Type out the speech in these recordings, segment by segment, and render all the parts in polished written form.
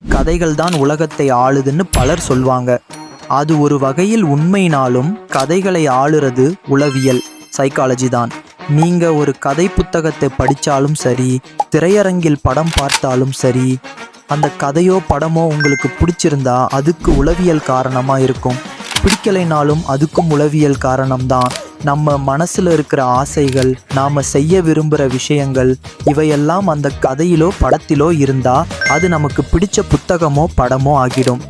கதைகள் தான் உலகத்தை ஆளுதுன்னு பலர் சொல்வாங்க. அது ஒரு வகையில் உண்மைனாலும் கதைகளை ஆளுறது உளவியல், சைக்காலஜி தான். நீங்க ஒரு கதை புத்தகத்தை படித்தாலும் சரி, திரையரங்கில் படம் பார்த்தாலும் சரி, அந்த கதையோ படமோ உங்களுக்கு பிடிச்சிருந்தா அதுக்கு உளவியல் காரணமாக இருக்கும். பிடிக்கலைனாலும் அதுக்கும் உளவியல் காரணம்தான். நம்ம மனசில் இருக்கிற ஆசைகள், நாம் செய்ய விரும்புகிற விஷயங்கள், இவையெல்லாம் அந்த கதையிலோ படத்திலோ இருந்தால் அது நமக்கு பிடிச்ச புத்தகமோ படமோ ஆகிடும்.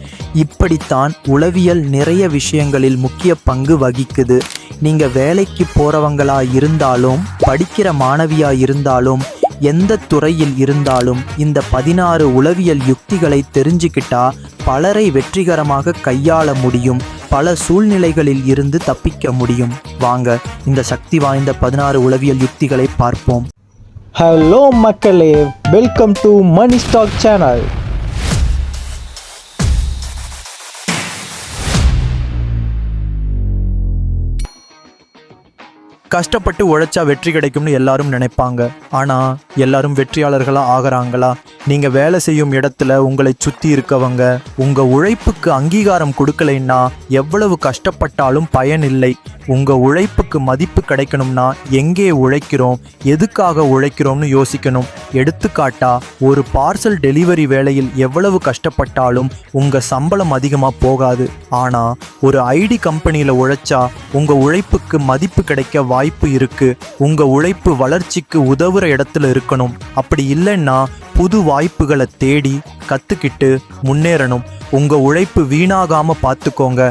இப்படித்தான் உளவியல் நிறைய விஷயங்களில் முக்கிய பங்கு வகிக்குது. நீங்கள் வேலைக்கு போகிறவங்களா இருந்தாலும், படிக்கிற மாணவியா இருந்தாலும், எந்த துறையில் இருந்தாலும் இந்த 16 உளவியல் யுக்திகளை தெரிஞ்சுக்கிட்டா பலரை வெற்றிகரமாக கையாள முடியும். பல சூழ்நிலைகளில் இருந்து தப்பிக்க முடியும். வாங்க இந்த சக்தி வாய்ந்த 16 உளவியல் யுக்திகளை பார்ப்போம். ஹலோ மக்களே, welcome to money stock channel. கஷ்டப்பட்டு உழைச்சா வெற்றி கிடைக்கும்னு எல்லாரும் நினைப்பாங்க. ஆனால் எல்லாரும் வெற்றியாளர்களாக ஆகிறாங்களா? நீங்கள் வேலை செய்யும் இடத்துல உங்களை சுற்றி இருக்கவங்க உங்கள் உழைப்புக்கு அங்கீகாரம் கொடுக்கலைன்னா எவ்வளவு கஷ்டப்பட்டாலும் பயன் இல்லை. உங்கள் உழைப்புக்கு மதிப்பு கிடைக்கணும்னா எங்கே உழைக்கிறோம், எதுக்காக உழைக்கிறோம்னு யோசிக்கணும். எடுத்துக்காட்டா, ஒரு பார்சல் டெலிவரி வேலையில் எவ்வளவு கஷ்டப்பட்டாலும் உங்கள் சம்பளம் அதிகமாக போகாது. ஆனால் ஒரு ஐடி கம்பெனியில் உழைச்சா உங்கள் உழைப்புக்கு மதிப்பு கிடைக்க வாய்ப்பு இருக்கு. உங்க உழைப்பு வளர்ச்சிக்கு உதவுற இடத்துல இருக்கணும். அப்படி இல்லைன்னா புது வாய்ப்புகளை தேடி கத்துக்கிட்டு முன்னேறணும். உங்க உழைப்பு வீணாகாம பார்த்துக்கோங்க.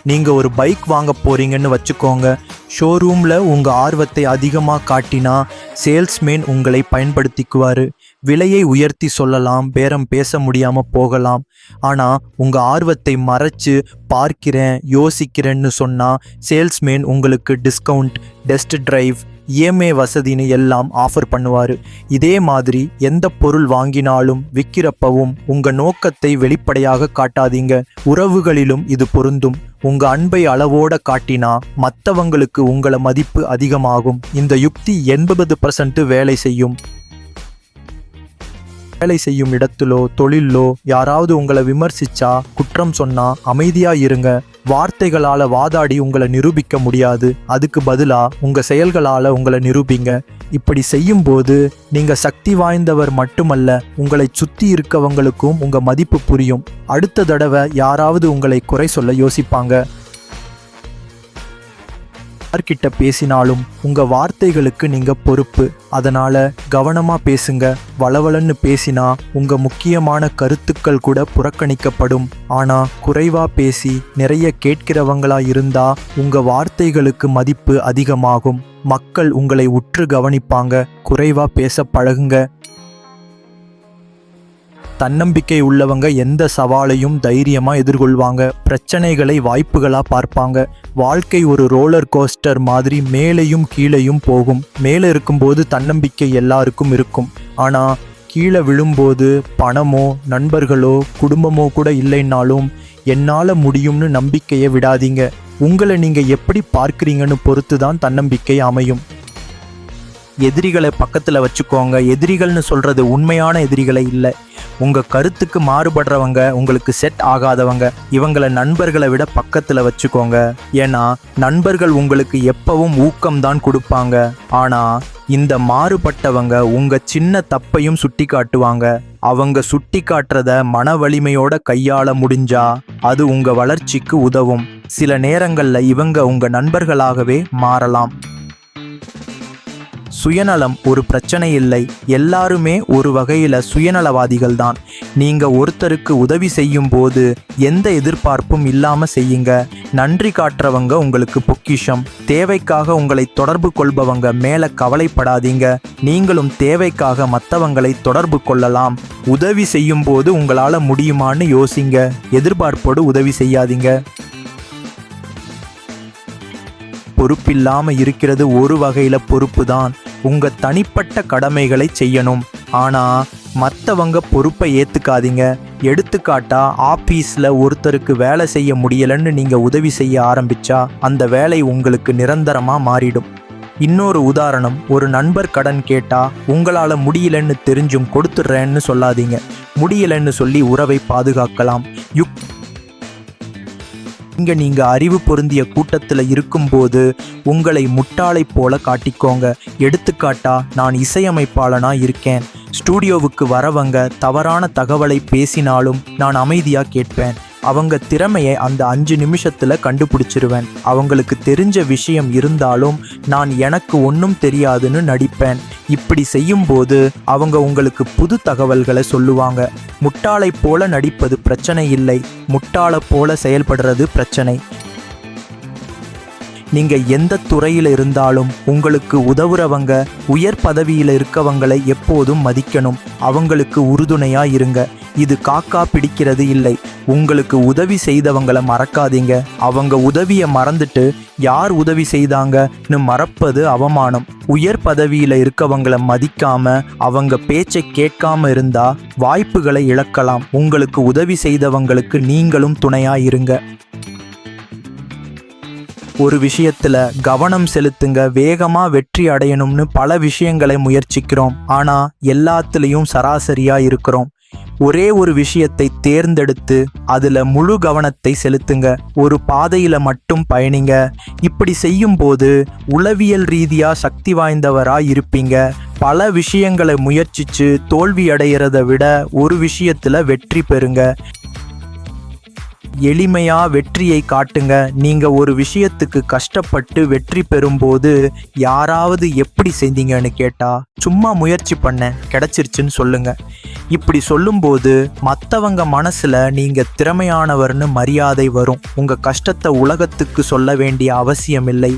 நீங்க ஒரு பைக் வாங்க போறீங்கன்னு வச்சுக்கோங்க. ஷோரூம்ல உங்க ஆர்வத்தை அதிகமாக காட்டினா சேல்ஸ்மேன் உங்களை பயன்படுத்திக்குவாரு. விலையை உயர்த்தி சொல்லலாம், பேரம் பேச முடியாம போகலாம். ஆனா உங்க ஆர்வத்தை மறைச்சு பார்க்கிறேன், யோசிக்கிறேன்னு சொன்னா சேல்ஸ்மேன் உங்களுக்கு டிஸ்கவுண்ட், டெஸ்ட் டிரைவ், இஎம்ஐ வசதின்னு எல்லாம் ஆஃபர் பண்ணுவார். இதே மாதிரி எந்த பொருள் வாங்கினாலும் விற்கிறப்பவும் உங்கள் நோக்கத்தை வெளிப்படையாக காட்டாதீங்க. உறவுகளிலும் இது பொருந்தும். உங்க அன்பை அளவோட காட்டினா மற்றவங்களுக்கு உங்களை மதிப்பு அதிகமாகும். இந்த யுக்தி 80% வேலை செய்யும். வேலை செய்யும் இடத்திலோ தொழிலோ யாராவது உங்களை விமர்சிச்சா, குற்றம் சொன்னா அமைதியா இருங்க. வார்த்தைகளால வாதாடி உங்களை நிரூபிக்க முடியாது. அதுக்கு பதிலா உங்க செயல்களால உங்களை நிரூபிங்க. இப்படி செய்யும் போது நீங்க சக்தி வாய்ந்தவர் மட்டுமல்ல, உங்களை சுத்தி இருக்கவங்களுக்கும் உங்க மதிப்பு புரியும். அடுத்த தடவை யாராவது உங்களை குறை சொல்ல யோசிப்பாங்க. யார்கிட்ட பேசினாலும் உங்க வார்த்தைகளுக்கு நீங்க பொறுப்பு. அதனால கவனமா பேசுங்க. வளவளன்னு பேசினா உங்க முக்கியமான கருத்துக்கள் கூட புறக்கணிக்கப்படும். ஆனா குறைவா பேசி நிறைய கேட்கிறவங்களா இருந்தா உங்க வார்த்தைகளுக்கு மதிப்பு அதிகமாகும். மக்கள் உங்களை உற்று கவனிப்பாங்க. குறைவா பேச பழகுங்க. தன்னம்பிக்கை உள்ளவங்க எந்த சவாலையும் தைரியமா எதிர்கொள்வாங்க. பிரச்சனைகளை வாய்ப்புகளா பார்ப்பாங்க. வாழ்க்கை ஒரு ரோலர் கோஸ்டர் மாதிரி மேலேயும் கீழேயும் போகும். மேலே இருக்கும்போது தன்னம்பிக்கை எல்லாருக்கும் இருக்கும். ஆனா கீழே விழும்போது பணமோ நண்பர்களோ குடும்பமோ கூட இல்லைன்னாலும் என்னால முடியும்னு நம்பிக்கையை விடாதீங்க. உங்களை நீங்க எப்படி பார்க்குறீங்கன்னு பொறுத்து தான் தன்னம்பிக்கை அமையும். எதிரிகளை பக்கத்தில் வச்சுக்கோங்க. எதிரிகள்னு சொல்கிறது உண்மையான எதிரிகளை இல்லை. உங்கள் கருத்துக்கு மாறுபடுறவங்க, உங்களுக்கு செட் ஆகாதவங்க, இவங்களை நண்பர்களை விட பக்கத்தில் வச்சுக்கோங்க. ஏன்னா நண்பர்கள் உங்களுக்கு எப்பவும் ஊக்கம்தான் கொடுப்பாங்க. ஆனால் இந்த மாறுபட்டவங்க உங்கள் சின்ன தப்பையும் சுட்டி காட்டுவாங்க. அவங்க சுட்டி காட்டுறத மன வலிமையோட கையாள முடிஞ்சா அது உங்கள் வளர்ச்சிக்கு உதவும். சில நேரங்களில் இவங்க உங்கள் நண்பர்களாகவே மாறலாம். சுயநலம் ஒரு பிரச்சனை இல்லை. எல்லாருமே ஒரு வகையில் சுயநலவாதிகள் தான். நீங்கள் ஒருத்தருக்கு உதவி செய்யும் போது எந்த எதிர்பார்ப்பும் இல்லாமல் செய்யுங்க. நன்றி காட்டுறவங்க உங்களுக்கு பொக்கிஷம். தேவைக்காக உங்களை தொடர்பு கொள்பவங்க மேலே கவலைப்படாதீங்க. நீங்களும் தேவைக்காக மற்றவங்களை தொடர்பு கொள்ளலாம். உதவி செய்யும் போது உங்களால் முடியுமான்னு யோசிங்க. எதிர்பார்ப்போடு உதவி செய்யாதீங்க. பொறுப்பில்லாமல் இருக்கிறது ஒரு வகையில் பொறுப்பு தான். உங்கள் தனிப்பட்ட கடமைகளை செய்யணும். ஆனால் மற்றவங்க பொறுப்பை ஏற்றுக்காதீங்க. எடுத்துக்காட்டா, ஆஃபீஸில் ஒருத்தருக்கு வேலை செய்ய முடியலைன்னு நீங்கள் உதவி செய்ய ஆரம்பித்தா அந்த வேலை உங்களுக்கு நிரந்தரமாக மாறிடும். இன்னொரு உதாரணம், ஒரு நண்பர் கடன் கேட்டா உங்களால் முடியலன்னு தெரிஞ்சும் கொடுத்துட்றேன்னு சொல்லாதீங்க. முடியலன்னு சொல்லி உறவை பாதுகாக்கலாம். நீங்க அறிவு பொருந்திய கூட்டத்துல இருக்கும்போது உங்களை முட்டாளை போல காட்டிக்கோங்க. எடுத்துக்காட்டா, நான் இசையமைப்பாளனா இருக்கேன். ஸ்டூடியோவுக்கு வரவங்க தவறான தகவலை பேசினாலும் நான் அமைதியா கேட்பேன். அவங்க திறமையை அந்த 5 நிமிஷத்துல கண்டுபிடிச்சிருவேன். அவங்களுக்கு தெரிஞ்ச விஷயம் இருந்தாலும் நான் எனக்கு ஒன்றும் தெரியாதுன்னு நடிப்பேன். இப்படி செய்யும்போது அவங்க உங்களுக்கு புது தகவல்களை சொல்லுவாங்க. முட்டாளை போல நடிப்பது பிரச்சனை இல்லை, முட்டாளை போல செயல்படுறது பிரச்சனை. நீங்க எந்த துறையில் இருந்தாலும் உங்களுக்கு உதவுறவங்க, உயர் பதவியில் இருக்கவங்களை எப்போதும் மதிக்கணும். அவங்களுக்கு உறுதுணையா இருங்க. இது காக்கா பிடிக்கிறது இல்லை. உங்களுக்கு உதவி செய்தவங்களை மறக்காதீங்க. அவங்க உதவியை மறந்துட்டு யார் உதவி செய்தாங்கன்னு மறப்பது அவமானம். உயர் பதவியில் இருக்கவங்களை மதிக்காம அவங்க பேச்சை கேட்காம இருந்தா வாய்ப்புகளை இழக்கலாம். உங்களுக்கு உதவி செய்தவங்களுக்கு நீங்களும் துணையா இருங்க. ஒரு விஷயத்துல கவனம் செலுத்துங்க. வேகமா வெற்றி அடையணும்னு பல விஷயங்களை முயற்சிக்கிறோம். ஆனா எல்லாத்துலேயும் சராசரியா இருக்கிறோம். ஒரே ஒரு விஷயத்தை தேர்ந்தெடுத்து அதுல முழு கவனத்தை செலுத்துங்க. ஒரு பாதையில மட்டும் பயணிங்க. இப்படி செய்யும் போது உளவியல் ரீதியா சக்தி வாய்ந்தவரா இருப்பீங்க. பல விஷயங்களை முயற்சிச்சு தோல்வி அடைகிறத விட ஒரு விஷயத்துல வெற்றி பெறுங்க. எளிமையா வெற்றியை காட்டுங்க. நீங்க ஒரு விஷயத்துக்கு கஷ்டப்பட்டு வெற்றி பெறும்போது யாராவது எப்படி செஞ்சீங்கன்னு கேட்டா சும்மா முயற்சி பண்ணேன் கிடைச்சிருச்சுன்னு சொல்லுங்க. இப்படி சொல்லும்போது மற்றவங்க மனசுல நீங்க திறமையானவர்னு மரியாதை வரும். உங்க கஷ்டத்தை உலகத்துக்கு சொல்ல வேண்டிய அவசியம் இல்லை.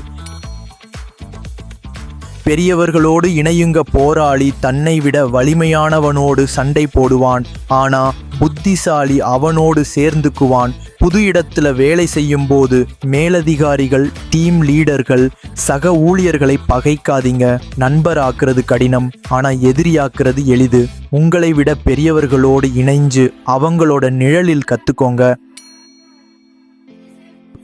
பெரியவர்களோடு இணையுங்க. போராளி தன்னை விட வலிமையானவனோடு சண்டை போடுவான், ஆனா புத்திசாலி அவனோடு சேர்ந்துக்குவான். புது இடத்துல வேலை செய்யும் போது மேலதிகாரிகள், டீம் லீடர்கள், சக ஊழியர்களை பகைக்காதீங்க. நண்பராக்குறது கடினம், ஆனா எதிரியாக்குறது எளிது. உங்களை விட பெரியவர்களோடு இணைஞ்சு அவங்களோட நிழலில் கத்துக்கோங்க.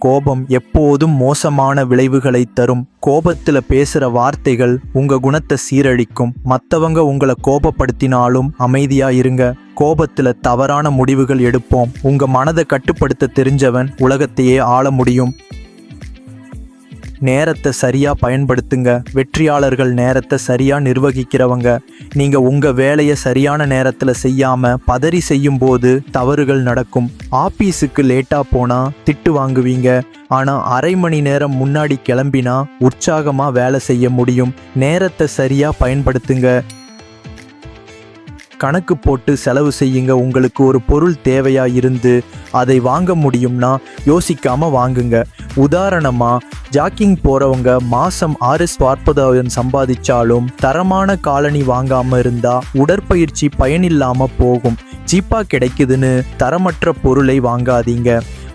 கோபம் எப்போதும் மோசமான விளைவுகளை தரும். கோபத்துல பேசுற வார்த்தைகள் உங்க குணத்தை சீரழிக்கும். மற்றவங்க உங்களை கோபப்படுத்தினாலும் அமைதியா இருங்க. கோபத்துல தவறான முடிவுகள் எடுப்போம். உங்க மனதை கட்டுப்படுத்த தெரிஞ்சவன் உலகத்தையே ஆள முடியும். நேரத்தை சரியா பயன்படுத்துங்க. வெற்றியாளர்கள் நேரத்தை சரியா நிர்வகிக்கிறவங்க. நீங்க உங்க வேலையை சரியான நேரத்துல செய்யாம பதறி செய்யும் போது தவறுகள் நடக்கும். ஆபீஸுக்கு லேட்டா போனா திட்டு வாங்குவீங்க, ஆனா அரை மணி நேரம் முன்னாடி கிளம்பினா உற்சாகமா வேலை செய்ய முடியும். நேரத்தை சரியா பயன்படுத்துங்க. கணக்கு போட்டு செலவு செய்யுங்க. உங்களுக்கு ஒரு பொருள் தேவையா இருந்து அதை வாங்க முடியும்னா யோசிக்காம வாங்குங்க. உதாரணமா, ஜாக்கிங் போறவங்க மாசம் 6,40,000 சம்பாதிச்சாலும் தரமான காலணி வாங்காம இருந்தா உடற்பயிற்சி பயனில்லாம போகும். சீப்பா கிடைக்குதுன்னு தரமற்ற பொருளை வாங்காதீங்க.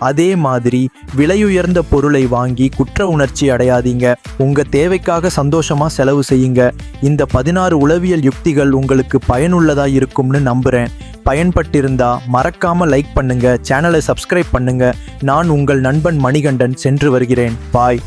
அதே மாதிரி விலையுயர்ந்த பொருளை வாங்கி குற்ற உணர்ச்சி அடையாதீங்க. உங்க தேவைக்காக சந்தோஷமா செலவு செய்யுங்க. இந்த 16 உளவியல் யுக்திகள் உங்களுக்கு பயனுள்ளதா இருக்கும்னு நம்புறேன். பயன்பட்டிருந்தா மறக்காம லைக் பண்ணுங்க, சேனலை சப்ஸ்கிரைப் பண்ணுங்க. நான் உங்கள் நண்பன் மணிகண்டன் சென்று வருகிறேன். பாய்.